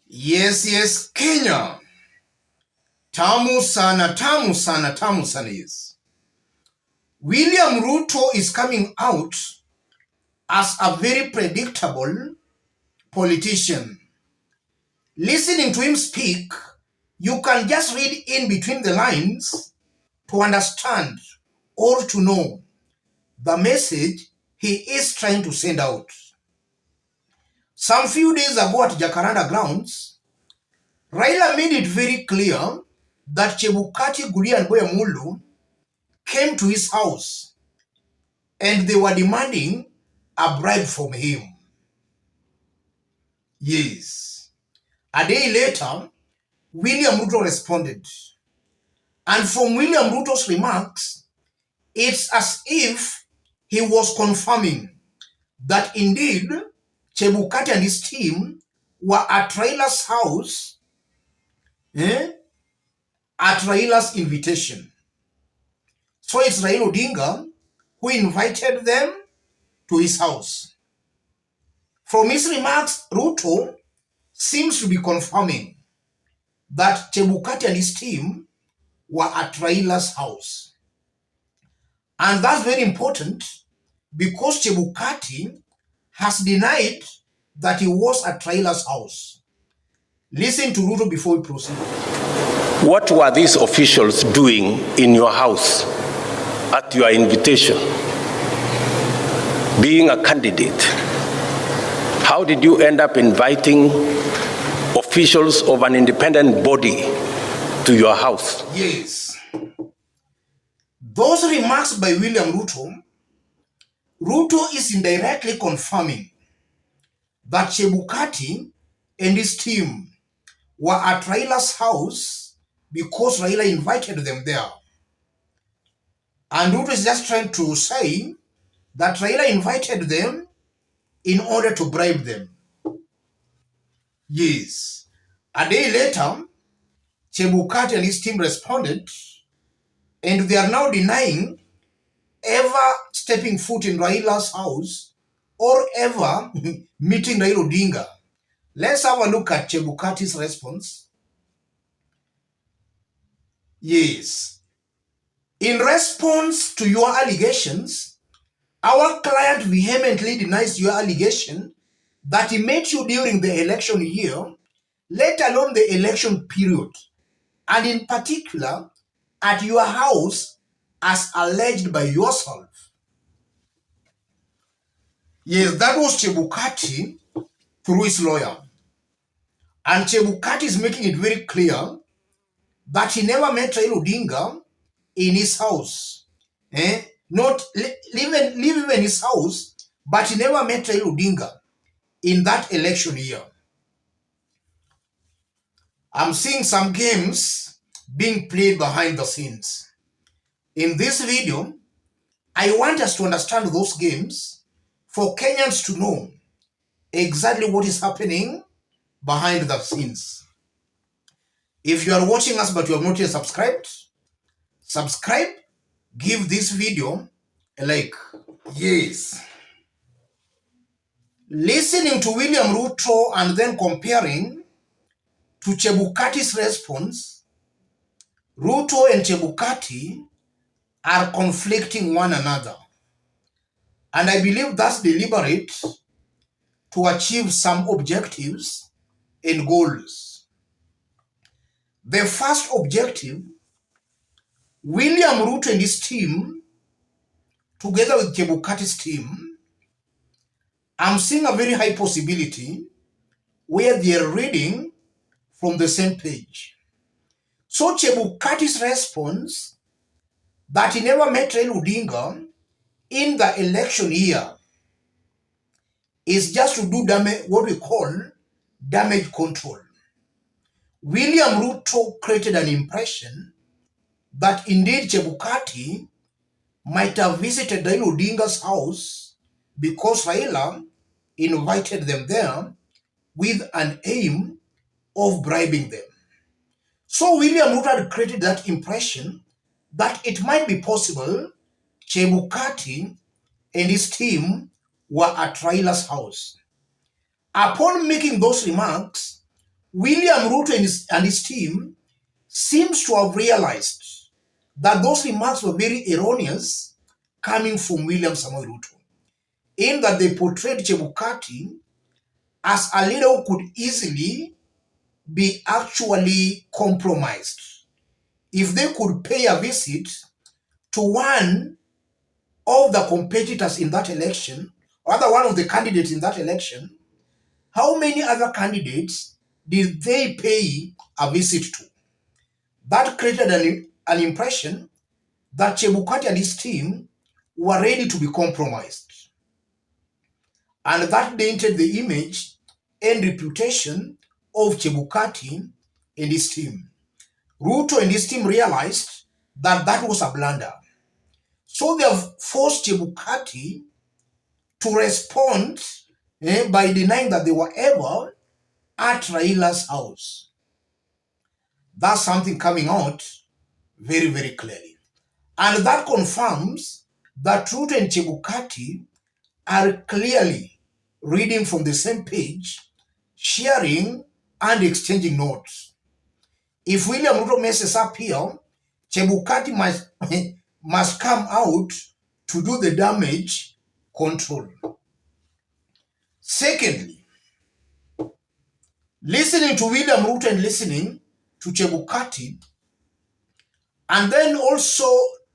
Yes, Kenya. Tamu sana, tamu sana, tamu sana, yes. William Ruto is coming out as a very predictable politician. Listening to him speak, you can just read in between the lines to understand or to know the message he is trying to send out. Some few days ago at Jacaranda grounds, Raila made it very clear that Chebukati, Guria and Boyamulu came to his house and they were demanding a bribe from him. Yes. A day later, William Ruto responded. And from William Ruto's remarks, it's as if he was confirming that indeed Chebukati and his team were at Raila's house at Raila's invitation. So it's Raila Odinga who invited them to his house. From his remarks, Ruto seems to be confirming that Chebukati and his team were at Raila's house. And that's very important because Chebukati has denied that he was at Raila's house. Listen to Ruto before we proceed. What were these officials doing in your house at your invitation? Being a candidate, how did you end up inviting officials of an independent body to your house? Yes. Those remarks by William Ruto is indirectly confirming that Chebukati and his team were at Raila's house because Raila invited them there. And Ruto is just trying to say that Raila invited them in order to bribe them. Yes. A day later, Chebukati and his team responded, and they are now denying ever stepping foot in Raila's house or ever meeting Raila Odinga. Let's have a look at Chebukati's response. Yes. In response to your allegations, our client vehemently denies your allegation that he met you during the election year, let alone the election period, and in particular, at your house as alleged by yourself. Yes, that was Chebukati through his lawyer. And Chebukati is making it very clear that he never met Raila Odinga in his house. Not live in his house, but he never met Raila Odinga in that election year. I'm seeing some games being played behind the scenes. In this video, I want us to understand those games for Kenyans to know exactly what is happening behind the scenes. If you are watching us but you have not yet subscribed, subscribe, give this video a like. Yes. Listening to William Ruto and then comparing to Chebukati's response, Ruto and Chebukati are conflicting one another. And I believe that's deliberate to achieve some objectives and goals. The first objective, William Ruto and his team, together with Chebukati's team, I'm seeing a very high possibility where they are reading from the same page. So Chebukati's response that he never met Raila Odinga in the election year is just to do what we call damage control. William Ruto created an impression that indeed Chebukati might have visited Raila Odinga's house because Raila invited them there with an aim of bribing them. So William Ruto had created that impression that it might be possible Chebukati and his team were at Raila's house. Upon making those remarks, William Ruto and his team seems to have realized that those remarks were very erroneous coming from William Samoei Ruto, in that they portrayed Chebukati as a leader who could easily be actually compromised. If they could pay a visit to one of the competitors in that election, or rather one of the candidates in that election, how many other candidates did they pay a visit to? That created an impression that Chebukati and his team were ready to be compromised. And that dented the image and reputation of Chebukati and his team. Ruto and his team realized that that was a blunder. So they have forced Chebukati to respond by denying that they were ever at Raila's house. That's something coming out very, very clearly. And that confirms that Ruto and Chebukati are clearly reading from the same page, sharing and exchanging notes. If William Ruto messes up here, Chebukati must come out to do the damage control. Secondly, listening to William Ruto and listening to Chebukati, and then also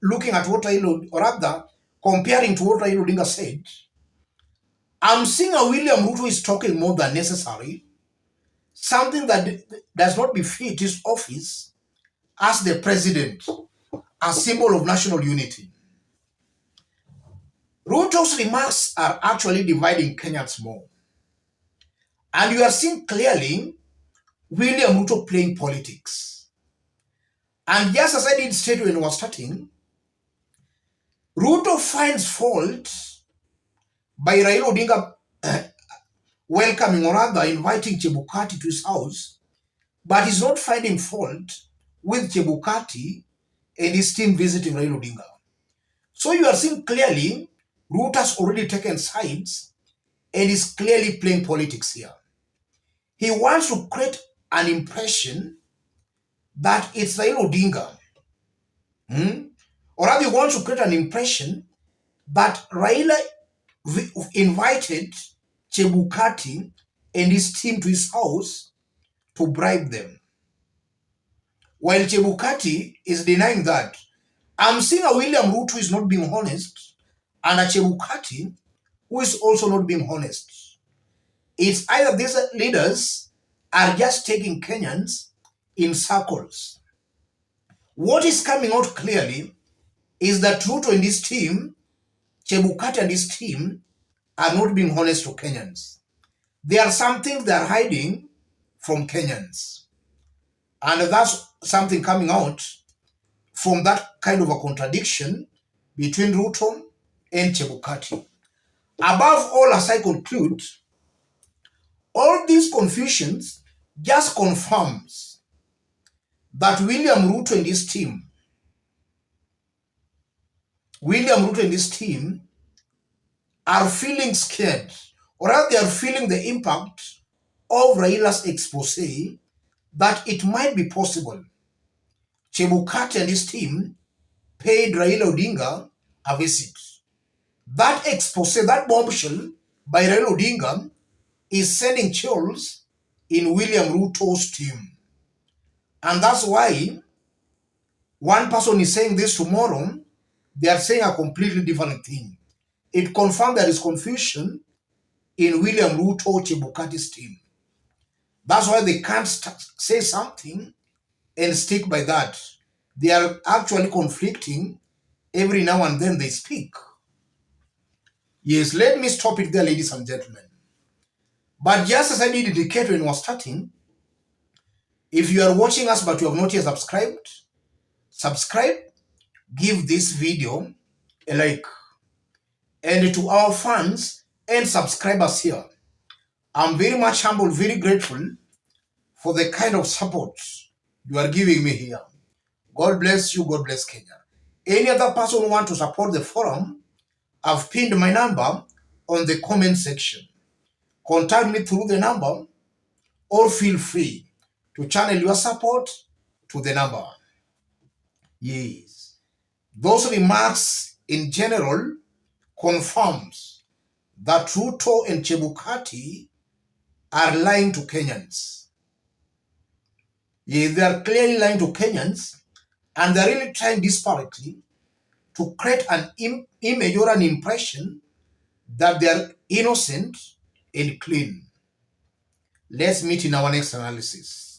looking at what Raila, or rather comparing to what Raila Odinga said, I'm seeing a William Ruto is talking more than necessary, something that does not befit his office as the president, a symbol of national unity. Ruto's remarks are actually dividing Kenyans more. And you are seeing clearly William Ruto playing politics. And just as I did state when I was starting, Ruto finds fault by Raila Odinga welcoming or rather inviting Chebukati to his house, but he's not finding fault with Chebukati and his team visiting Raila Odinga. So you are seeing clearly Ruto has already taken sides and is clearly playing politics here. He wants to create an impression that it's Raila Odinga. Or rather, he wants to create an impression that Raila invited Chebukati and his team to his house to bribe them. While Chebukati is denying that, I'm seeing a William Ruto who is not being honest and a Chebukati who is also not being honest. It's either these leaders are just taking Kenyans in circles. What is coming out clearly is that Ruto and his team, Chebukati and his team, are not being honest to Kenyans. There are some things they are hiding from Kenyans. And that's something coming out from that kind of a contradiction between Ruto and Chebukati. Above all, as I conclude, all these confusions just confirms that William Ruto and his team are feeling scared, or rather they are feeling the impact of Raila's expose that it might be possible Chebukati and his team paid Raila Odinga a visit. That expose, that bombshell by Raila Odinga is sending chills in William Ruto's team. And that's why one person is saying this tomorrow, they are saying a completely different thing. It confirms there is confusion in William Ruto Chebukati's team. That's why they can't say something and stick by that. They are actually conflicting. Every now and then they speak. Yes, let me stop it there, ladies and gentlemen. But just as I did indicate when I was starting, if you are watching us but you have not yet subscribe, give this video a like. And to our fans and subscribers here, I'm very much humble, very grateful for the kind of support you are giving me here. God bless you. God bless Kenya. Any other person who wants to support the forum, I've pinned my number on the comment section. Contact me through the number, or feel free to channel your support to the number. Yes, those remarks in general confirms that Ruto and Chebukati are lying to Kenyans. Yes, they are clearly lying to Kenyans, and they're really trying desperately to create an image or an impression that they are innocent and clean. Let's meet in our next analysis.